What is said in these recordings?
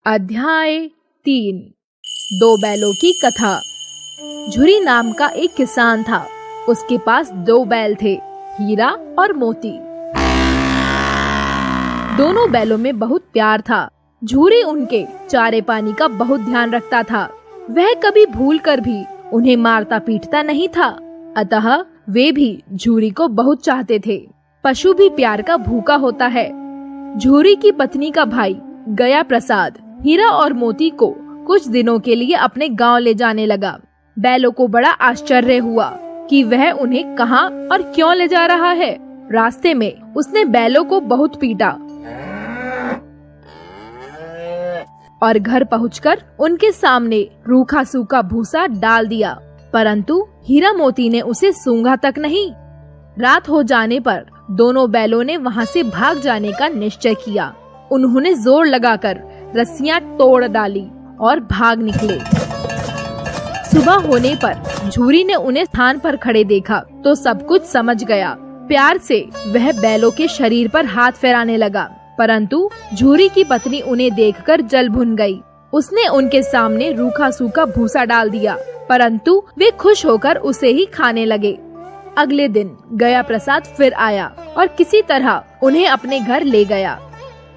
अध्याय 3। दो बैलों की कथा। झुरी नाम का एक किसान था। उसके पास 2 बैल थे, हीरा और मोती। दोनों बैलों में बहुत प्यार था। झुरी उनके चारे पानी का बहुत ध्यान रखता था। वह कभी भूल कर भी उन्हें मारता पीटता नहीं था। अतः वे भी झुरी को बहुत चाहते थे। पशु भी प्यार का भूखा होता है। झुरी की पत्नी का भाई गया प्रसाद हीरा और मोती को कुछ दिनों के लिए अपने गांव ले जाने लगा। बैलों को बड़ा आश्चर्य हुआ कि वह उन्हें कहां और क्यों ले जा रहा है। रास्ते में उसने बैलों को बहुत पीटा और घर पहुंचकर उनके सामने रूखा सूखा भूसा डाल दिया, परंतु हीरा मोती ने उसे सूंघा तक नहीं। रात हो जाने पर दोनों बैलों ने वहां से भाग जाने का निश्चय किया। उन्होंने जोर लगाकर रस्सियां तोड़ डाली और भाग निकले। सुबह होने पर झुरी ने उन्हें स्थान पर खड़े देखा तो सब कुछ समझ गया। प्यार से वह बैलों के शरीर पर हाथ फेराने लगा, परंतु झुरी की पत्नी उन्हें देखकर जल भुन गई। उसने उनके सामने रूखा सूखा भूसा डाल दिया, परंतु वे खुश होकर उसे ही खाने लगे। अगले दिन गया प्रसाद फिर आया और किसी तरह उन्हें अपने घर ले गया।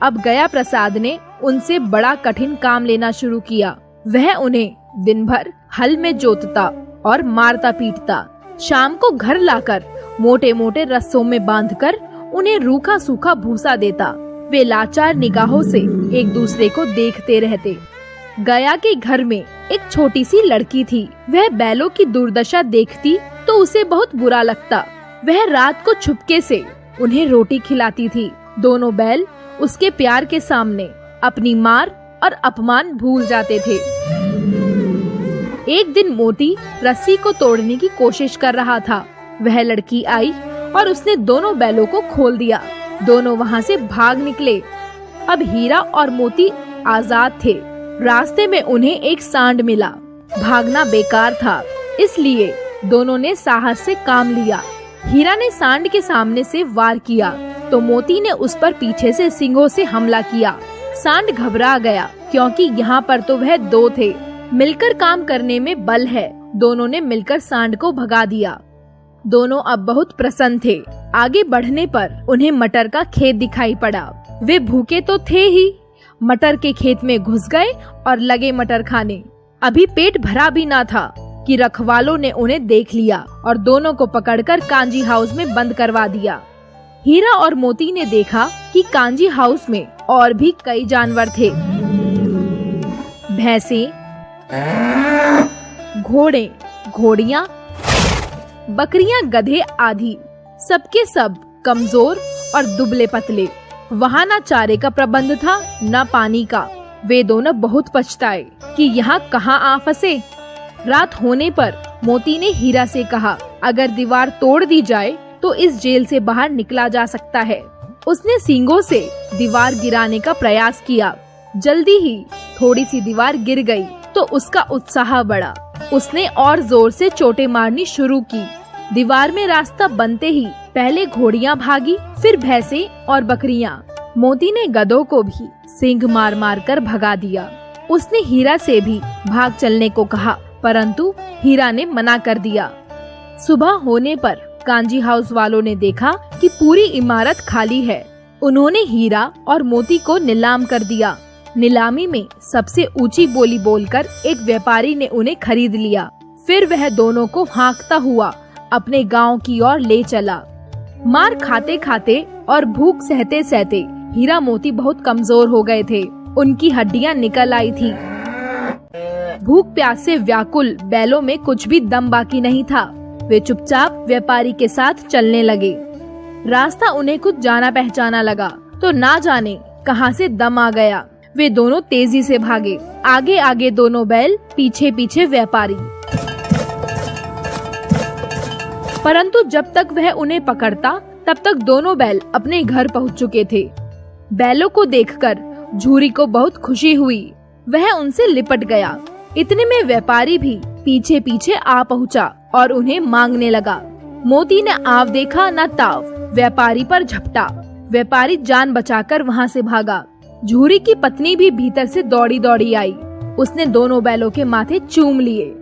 अब गया प्रसाद ने उनसे बड़ा कठिन काम लेना शुरू किया। वह उन्हें दिन भर हल में जोतता और मारता पीटता। शाम को घर लाकर मोटे मोटे रस्सों में बांधकर उन्हें रूखा सूखा भूसा देता। वे लाचार निगाहों से एक दूसरे को देखते रहते। गया के घर में एक छोटी सी लड़की थी। वह बैलों की दुर्दशा देखती तो उसे बहुत बुरा लगता। वह रात को चुपके से उन्हें रोटी खिलाती थी। दोनों बैल उसके प्यार के सामने अपनी मार और अपमान भूल जाते थे। एक दिन मोती रस्सी को तोड़ने की कोशिश कर रहा था। वह लड़की आई और उसने दोनों बैलों को खोल दिया। दोनों वहां से भाग निकले। अब हीरा और मोती आजाद थे। रास्ते में उन्हें एक सांड मिला। भागना बेकार था, इसलिए दोनों ने साहस से काम लिया। हीरा ने सांड के सामने से वार किया तो मोती ने उस पर पीछे से सींगों से हमला किया। सांड घबरा गया क्योंकि यहाँ पर तो वह 2 थे। मिलकर काम करने में बल है। दोनों ने मिलकर सांड को भगा दिया। दोनों अब बहुत प्रसन्न थे। आगे बढ़ने पर उन्हें मटर का खेत दिखाई पड़ा। वे भूखे तो थे ही, मटर के खेत में घुस गए और लगे मटर खाने। अभी पेट भरा भी ना था कि रखवालों ने उन्हें देख लिया और दोनों को पकड़कर कांजी हाउस में बंद करवा दिया। हीरा और मोती ने देखा कि कांजी हाउस में और भी कई जानवर थे। भैंसें, घोड़े, घोड़ियां, बकरियां, गधे आदि, सबके सब कमजोर और दुबले पतले। वहाँ न चारे का प्रबंध था न पानी का। वे दोनों बहुत पछताए कि यहाँ कहाँ आ फंसे। रात होने पर मोती ने हीरा से कहा, अगर दीवार तोड़ दी जाए तो इस जेल से बाहर निकला जा सकता है। उसने सींगों से दीवार गिराने का प्रयास किया। जल्दी ही थोड़ी सी दीवार गिर गई तो उसका उत्साह बढ़ा। उसने और जोर से चोटें मारनी शुरू की। दीवार में रास्ता बनते ही पहले घोड़ियां भागी, फिर भैंसें और बकरियां। मोती ने गधों को भी सींग मार मार कर भगा दिया। उसने हीरा से भी भाग चलने को कहा, परंतु हीरा ने मना कर दिया। सुबह होने पर कांजी हाउस वालों ने देखा कि पूरी इमारत खाली है। उन्होंने हीरा और मोती को नीलाम कर दिया। नीलामी में सबसे ऊंची बोली बोलकर एक व्यापारी ने उन्हें खरीद लिया। फिर वह दोनों को हाँकता हुआ अपने गांव की ओर ले चला। मार खाते खाते और भूख सहते सहते हीरा मोती बहुत कमजोर हो गए थे। उनकी हड्डियां निकल आई थी। भूख प्यास से व्याकुल बैलों में कुछ भी दम बाकी नहीं था। वे चुपचाप व्यापारी के साथ चलने लगे। रास्ता उन्हें कुछ जाना पहचाना लगा तो ना जाने कहां से दम आ गया। वे दोनों तेजी से भागे। आगे आगे दोनों बैल, पीछे पीछे व्यापारी। परंतु जब तक वह उन्हें पकड़ता तब तक दोनों बैल अपने घर पहुंच चुके थे। बैलों को देखकर झुरी को बहुत खुशी हुई। वह उनसे लिपट गया। इतने में व्यापारी भी पीछे पीछे आ पहुंचा और उन्हें मांगने लगा। मोती ने आव देखा न ताव, व्यापारी पर झपटा। व्यापारी जान बचाकर वहां से भागा। झूरी की पत्नी भी भीतर से दौड़ी दौड़ी आई। उसने दोनों बैलों के माथे चूम लिए।